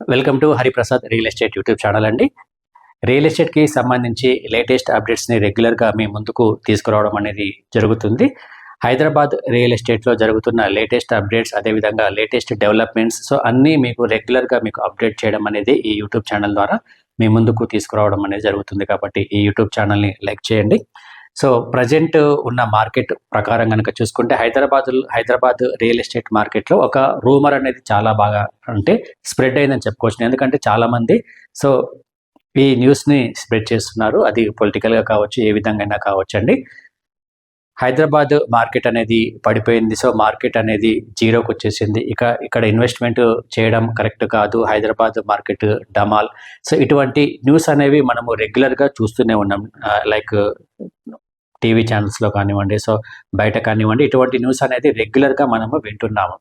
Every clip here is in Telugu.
Welcome to Hariprasad real estate YouTube channel అండి. రియల్ ఎస్టేట్కి సంబంధించి లేటెస్ట్ అప్డేట్స్ని రెగ్యులర్గా మీ ముందుకు తీసుకురావడం అనేది జరుగుతుంది. హైదరాబాద్ రియల్ ఎస్టేట్లో జరుగుతున్న లేటెస్ట్ అప్డేట్స్, అదేవిధంగా లేటెస్ట్ డెవలప్మెంట్స్, సో అన్నీ మీకు రెగ్యులర్గా మీకు అప్డేట్ చేయడం అనేది ఈ యూట్యూబ్ ఛానల్ ద్వారా మీ ముందుకు తీసుకురావడం అనేది జరుగుతుంది. కాబట్టి ఈ యూట్యూబ్ ఛానల్ని లైక్ చేయండి. సో ప్రజెంట్ ఉన్న మార్కెట్ ప్రకారం కనుక చూసుకుంటే హైదరాబాద్ రియల్ ఎస్టేట్ మార్కెట్లో ఒక రూమర్ అనేది చాలా బాగా స్ప్రెడ్ అయిందని చెప్పుకోవచ్చు. ఎందుకంటే చాలామంది సో ఈ న్యూస్ని స్ప్రెడ్ చేస్తున్నారు. అది పొలిటికల్గా కావచ్చు, ఏ విధంగా అయినా కావచ్చు అండి. హైదరాబాద్ మార్కెట్ అనేది పడిపోయింది. సో మార్కెట్ అనేది జీరోకి వచ్చేసింది. ఇక్కడ ఇన్వెస్ట్మెంట్ చేయడం కరెక్ట్ కాదు, హైదరాబాద్ మార్కెట్ డమాల్. సో ఇటువంటి న్యూస్ అనేవి మనము రెగ్యులర్గా చూస్తూనే ఉన్నాం. లైక్ టీవీ ఛానల్స్లో కానివ్వండి, సో బయట కానివ్వండి, ఇటువంటి న్యూస్ అనేది రెగ్యులర్గా మనము వింటున్నాము.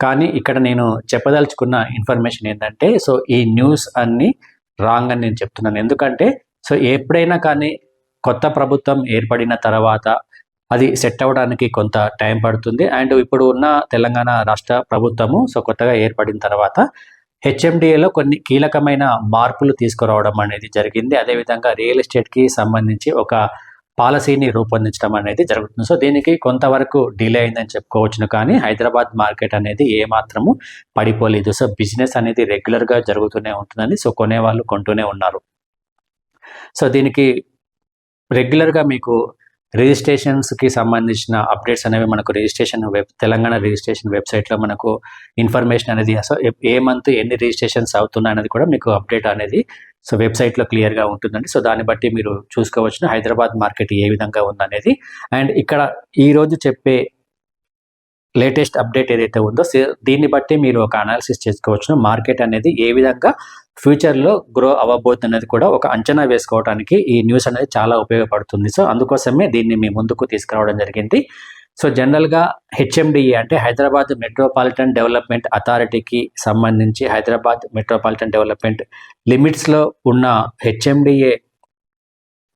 కానీ ఇక్కడ నేను చెప్పదలుచుకున్న ఇన్ఫర్మేషన్ ఏంటంటే, సో ఈ న్యూస్ అన్ని రాంగ్ అని నేను చెప్తున్నాను. ఎందుకంటే సో ఎప్పుడైనా కానీ కొత్త ప్రభుత్వం ఏర్పడిన తర్వాత అది సెట్ అవ్వడానికి కొంత టైం పడుతుంది. అండ్ ఇప్పుడు ఉన్న తెలంగాణ రాష్ట్ర ప్రభుత్వము సో కొత్తగా ఏర్పడిన తర్వాత హెచ్ఎండిఏలో కొన్ని కీలకమైన మార్పులు తీసుకురావడం అనేది జరిగింది. అదేవిధంగా రియల్ ఎస్టేట్కి సంబంధించి ఒక పాలసీని రూపొందించడం అనేది జరుగుతుంది. సో దీనికి కొంతవరకు డిలే అయిందని చెప్పుకోవచ్చును. కానీ హైదరాబాద్ మార్కెట్ అనేది ఏమాత్రము పడిపోలేదు. సో బిజినెస్ అనేది రెగ్యులర్గా జరుగుతూనే ఉంటుందని సో కొనేవాళ్ళు కొంటూనే ఉన్నారు. సో దీనికి రెగ్యులర్గా మీకు రిజిస్ట్రేషన్స్కి సంబంధించిన అప్డేట్స్ అనేవి మనకు తెలంగాణ రిజిస్ట్రేషన్ వెబ్సైట్లో మనకు ఇన్ఫర్మేషన్ అనేది సో ఏ మంత్ ఎన్ని రిజిస్ట్రేషన్స్ అవుతున్నాయి అనేది కూడా మీకు అప్డేట్ అనేది సో వెబ్సైట్లో క్లియర్గా ఉంటుందండి. సో దాన్ని బట్టి మీరు చూసుకోవచ్చు హైదరాబాద్ మార్కెట్ ఏ విధంగా ఉందనేది. అండ్ ఇక్కడ ఈరోజు చెప్పే లేటెస్ట్ అప్డేట్ ఏదైతే ఉందో దీన్ని బట్టి మీరు ఒక అనాలిసిస్ చేసుకోవచ్చు. మార్కెట్ అనేది ఏ విధంగా ఫ్యూచర్లో గ్రో అవ్వబోతుంది అనేది కూడా ఒక అంచనా వేసుకోవడానికి ఈ న్యూస్ అనేది చాలా ఉపయోగపడుతుంది. సో అందుకోసమే దీన్ని మీ ముందుకు తీసుకురావడం జరిగింది. సో జనరల్గా హెచ్ఎండిఏ అంటే హైదరాబాద్ మెట్రోపాలిటన్ డెవలప్మెంట్ అథారిటీకి సంబంధించి హైదరాబాద్ మెట్రోపాలిటన్ డెవలప్మెంట్ లిమిట్స్లో ఉన్న హెచ్ఎండిఏ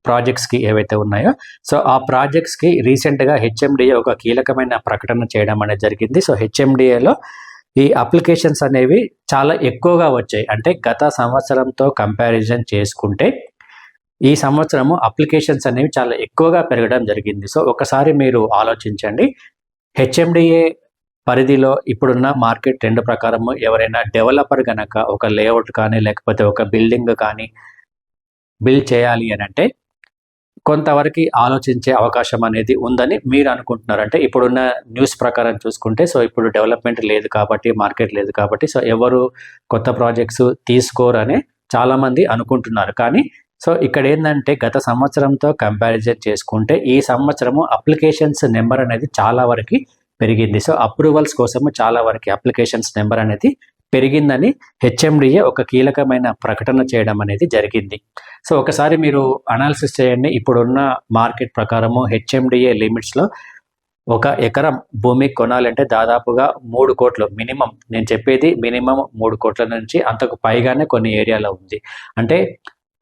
ప్రాజెక్ట్స్కి ఏవైతే ఉన్నాయో సో ఆ ప్రాజెక్ట్స్కి రీసెంట్గా హెచ్ఎండిఏ ఒక కీలకమైన ప్రకటన చేయడం అనేది జరిగింది. సో హెచ్ఎండిఏలో ఈ అప్లికేషన్స్ అనేవి చాలా ఎక్కువగా వచ్చాయి. అంటే గత సంవత్సరంతో కంపారిజన్ చేసుకుంటే ఈ సంవత్సరము అప్లికేషన్స్ అనేవి చాలా ఎక్కువగా పెరగడం జరిగింది. సో ఒకసారి మీరు ఆలోచించండి, హెచ్ఎండిఏ పరిధిలో ఇప్పుడున్న మార్కెట్ ట్రెండ్ ప్రకారము ఎవరైనా డెవలపర్ కనుక ఒక లేఅవుట్ కానీ లేకపోతే ఒక బిల్డింగ్ కానీ బిల్డ్ చేయాలి అని అంటే కొంతవరకు ఆలోచించే అవకాశం అనేది ఉందని మీరు అనుకుంటున్నారు. అంటే ఇప్పుడున్న న్యూస్ ప్రకారం చూసుకుంటే సో ఇప్పుడు డెవలప్మెంట్ లేదు కాబట్టి, మార్కెట్ లేదు కాబట్టి సో ఎవరు కొత్త ప్రాజెక్ట్స్ తీసుకోరని చాలామంది అనుకుంటున్నారు. కానీ సో ఇక్కడ ఏంటంటే గత సంవత్సరంతో కంపారిజన్ చేసుకుంటే ఈ సంవత్సరము అప్లికేషన్స్ నెంబర్ అనేది చాలా వరకు పెరిగింది. సో అప్రూవల్స్ కోసము చాలా వరకు అప్లికేషన్స్ నెంబర్ అనేది పెరిగిందని హెచ్ఎండిఏ ఒక కీలకమైన ప్రకటన చేయడం అనేది జరిగింది. సో ఒకసారి మీరు అనాలిసిస్ చేయండి. ఇప్పుడున్న మార్కెట్ ప్రకారము హెచ్ఎండిఏ లిమిట్స్లో ఒక ఎకరం భూమి కొనాలంటే దాదాపుగా 3 కోట్లు మినిమం, నేను చెప్పేది మినిమం 3 కోట్ల నుంచి అంతకు పైగానే కొన్ని ఏరియాలో ఉంది. అంటే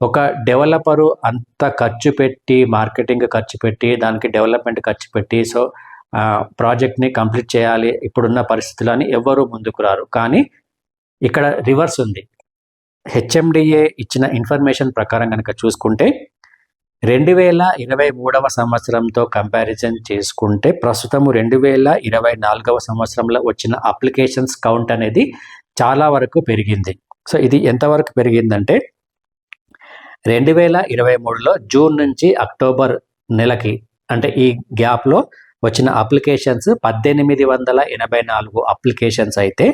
ఒక డెవలపరు అంత ఖర్చు పెట్టి, మార్కెటింగ్ ఖర్చు పెట్టి, దానికి డెవలప్మెంట్ ఖర్చు పెట్టి సో ప్రాజెక్ట్ని కంప్లీట్ చేయాలి ఇప్పుడున్న పరిస్థితులని ఎవ్వరూ ముందుకు రారు. కానీ ఇక్కడ రివర్స్ ఉంది. హెచ్ఎండిఏ ఇచ్చిన ఇన్ఫర్మేషన్ ప్రకారం కనుక చూసుకుంటే 2023 సంవత్సరంతో కంపారిజన్ చేసుకుంటే ప్రస్తుతము 2024 సంవత్సరంలో వచ్చిన అప్లికేషన్స్ కౌంట్ అనేది చాలా వరకు పెరిగింది. సో ఇది ఎంతవరకు పెరిగిందంటే 2023లో జూన్ నుంచి అక్టోబర్ నెలకి అంటే ఈ గ్యాప్లో వచ్చిన అప్లికేషన్స్ 1884 అప్లికేషన్స్ అయితే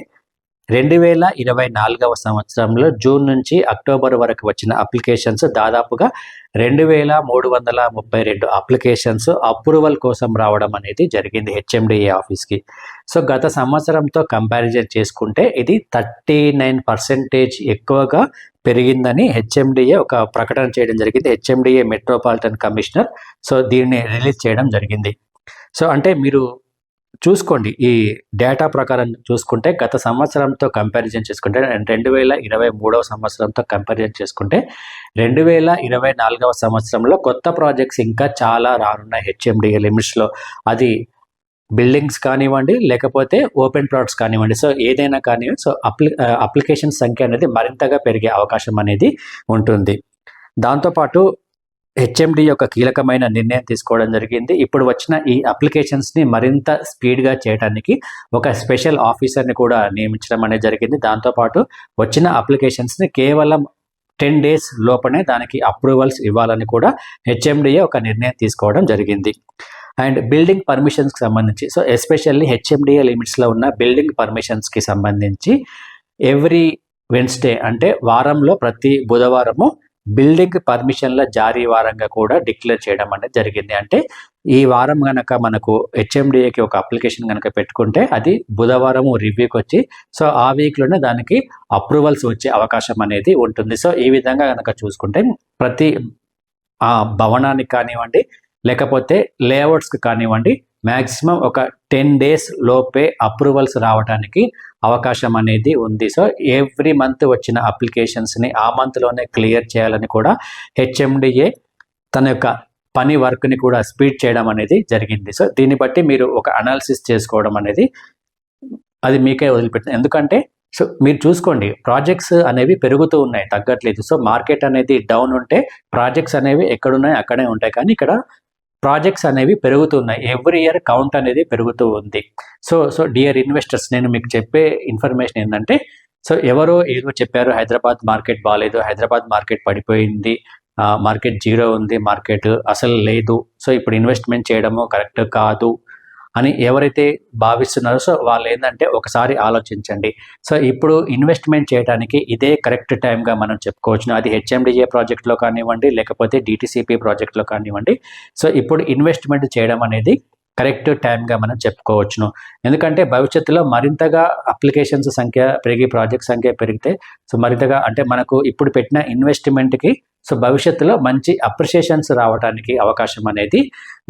2024 సంవత్సరంలో జూన్ నుంచి అక్టోబర్ వరకు వచ్చిన అప్లికేషన్స్ దాదాపుగా 2332 అప్లికేషన్స్ అప్రూవల్ కోసం రావడం అనేది జరిగింది హెచ్ఎండిఏ ఆఫీస్కి. సో గత సంవత్సరంతో కంపారిజన్ చేసుకుంటే ఇది 39% ఎక్కువగా పెరిగిందని హెచ్ఎండిఏ ఒక ప్రకటన చేయడం జరిగింది. హెచ్ఎండిఏ మెట్రోపాలిటన్ కమిషనర్ సో దీన్ని రిలీజ్ చేయడం జరిగింది. సో అంటే మీరు చూసుకోండి, ఈ డేటా ప్రకారం చూసుకుంటే గత సంవత్సరంతో కంపారిజన్ చేసుకుంటే 2023 సంవత్సరంతో కంపారిజన్ చేసుకుంటే 2024 సంవత్సరంలో కొత్త ప్రాజెక్ట్స్ ఇంకా చాలా రానున్నాయి హెచ్ఎండిఏ లిమిట్స్లో. అది బిల్డింగ్స్ కానివ్వండి, లేకపోతే ఓపెన్ ప్లాట్స్ కానివ్వండి, సో ఏదైనా కానివ్వండి, సో అప్లికేషన్ సంఖ్య అనేది మరింతగా పెరిగే అవకాశం అనేది ఉంటుంది. దాంతోపాటు హెచ్ఎండి యొక్క కీలకమైన నిర్ణయం తీసుకోవడం జరిగింది. ఇప్పుడు వచ్చిన ఈ అప్లికేషన్స్ని మరింత స్పీడ్గా చేయడానికి ఒక స్పెషల్ ఆఫీసర్ని కూడా నియమించడం అనేది జరిగింది. దాంతోపాటు వచ్చిన అప్లికేషన్స్ని కేవలం 10 days లోపనే దానికి అప్రూవల్స్ ఇవ్వాలని కూడా హెచ్ఎండిఏ ఒక నిర్ణయం తీసుకోవడం జరిగింది. అండ్ బిల్డింగ్ పర్మిషన్స్కి సంబంధించి, సో ఎస్పెషల్లీ హెచ్ఎండిఏ లిమిట్స్లో ఉన్న బిల్డింగ్ పర్మిషన్స్కి సంబంధించి ఎవ్రీ వెన్స్డే అంటే వారంలో ప్రతి బుధవారము బిల్డింగ్ పర్మిషన్ల జారీ వారంగా కూడా డిక్లేర్ చేయడం అనేది జరిగింది. అంటే ఈ వారం కనుక మనకు హెచ్ఎండిఏకి ఒక అప్లికేషన్ కనుక పెట్టుకుంటే అది బుధవారము రివ్యూకి వచ్చి సో ఆ వీక్లోనే దానికి అప్రూవల్స్ వచ్చే అవకాశం అనేది ఉంటుంది. సో ఈ విధంగా కనుక చూసుకుంటే ప్రతి భవనానికి కానివ్వండి, లేకపోతే లేఅవుట్స్కి కానివ్వండి, మ్యాక్సిమం ఒక 10 days లోపే అప్రూవల్స్ రావడానికి అవకాశం అనేది ఉంది. సో ఎవ్రీ మంత్ వచ్చిన అప్లికేషన్స్ని ఆ మంత్లోనే క్లియర్ చేయాలని కూడా హెచ్ఎండిఏ తన యొక్క పని వర్క్ని కూడా స్పీడ్ చేయడం అనేది జరిగింది. సో దీన్ని బట్టి మీరు ఒక అనాలిసిస్ చేసుకోవడం అనేది అది మీకే వదిలిపెట్టింది. ఎందుకంటే సో మీరు చూసుకోండి, ప్రాజెక్ట్స్ అనేవి పెరుగుతూ ఉన్నాయి, తగ్గట్లేదు. సో మార్కెట్ అనేది డౌన్ ఉంటే ప్రాజెక్ట్స్ అనేవి ఎక్కడున్నాయి అక్కడే ఉంటాయి, కానీ ఇక్కడ ప్రాజెక్ట్స్ అనేవి పెరుగుతున్నాయి. ఎవ్రీ ఇయర్ కౌంట్ అనేది పెరుగుతూ ఉంది. సో డియర్ ఇన్వెస్టర్స్, నేను మీకు చెప్పే ఇన్ఫర్మేషన్ ఏంటంటే, సో ఎవరో ఏదో చెప్పారు హైదరాబాద్ మార్కెట్ బాగాలేదు, హైదరాబాద్ మార్కెట్ పడిపోయింది, మార్కెట్ జీరో ఉంది, మార్కెట్ అసలు లేదు, సో ఇప్పుడు ఇన్వెస్ట్మెంట్ చేయడము కరెక్ట్ కాదు అని ఎవరైతే భావిస్తున్నారో సో వాళ్ళు ఏంటంటే ఒకసారి ఆలోచించండి. సో ఇప్పుడు ఇన్వెస్ట్మెంట్ చేయడానికి ఇదే కరెక్ట్ టైంగా మనం చెప్పుకోవచ్చును. అది హెచ్ఎండిఏ ప్రాజెక్ట్లో కానివ్వండి, లేకపోతే డిటిసిపి ప్రాజెక్ట్లో కానివ్వండి. సో ఇప్పుడు ఇన్వెస్ట్మెంట్ చేయడం అనేది కరెక్ట్ టైంగా మనం చెప్పుకోవచ్చును. ఎందుకంటే భవిష్యత్తులో మరింతగా అప్లికేషన్స్ సంఖ్య పెరిగి, ప్రాజెక్ట్ సంఖ్య పెరిగితే సో మరింతగా అంటే మనకు ఇప్పుడు పెట్టిన ఇన్వెస్ట్మెంట్కి సో భవిష్యత్తులో మంచి అప్రిషియేషన్స్ రావడానికి అవకాశం అనేది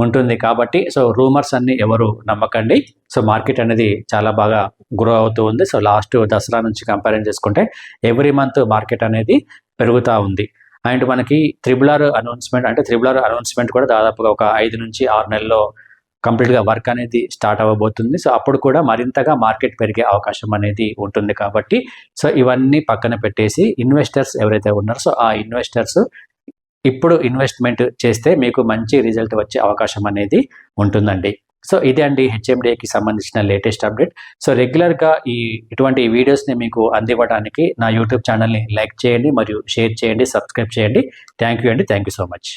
ఉంటుంది. కాబట్టి సో రూమర్స్ అన్ని ఎవరు నమ్మకండి. సో మార్కెట్ అనేది చాలా బాగా గ్రో అవుతూ ఉంది. సో లాస్ట్ దసరా నుంచి కంపేర్ చేసుకుంటే ఎవ్రీ మంత్ మార్కెట్ అనేది పెరుగుతూ ఉంది. అండ్ మనకి త్రిబుల్ ఆర్ అనౌన్స్మెంట్ కూడా దాదాపుగా ఒక 5 నుంచి 6 నెలల్లో కంప్లీట్గా వర్క్ అనేది స్టార్ట్ అవ్వబోతుంది. సో అప్పుడు కూడా మరింతగా మార్కెట్ పెరిగే అవకాశం అనేది ఉంటుంది. కాబట్టి సో ఇవన్నీ పక్కన పెట్టేసి ఇన్వెస్టర్స్ ఎవరైతే ఉన్నారో సో ఆ ఇన్వెస్టర్స్ ఇప్పుడు ఇన్వెస్ట్మెంట్ చేస్తే మీకు మంచి రిజల్ట్ వచ్చే అవకాశం అనేది ఉంటుందండి. సో ఇదే అండి హెచ్ఎండిఏకి సంబంధించిన లేటెస్ట్ అప్డేట్. సో రెగ్యులర్గా ఇటువంటి వీడియోస్ని మీకు అందివ్వడానికి నా యూట్యూబ్ ఛానల్ని లైక్ చేయండి, మరియు షేర్ చేయండి, సబ్స్క్రైబ్ చేయండి. థ్యాంక్ యూ అండి. Thank you so much.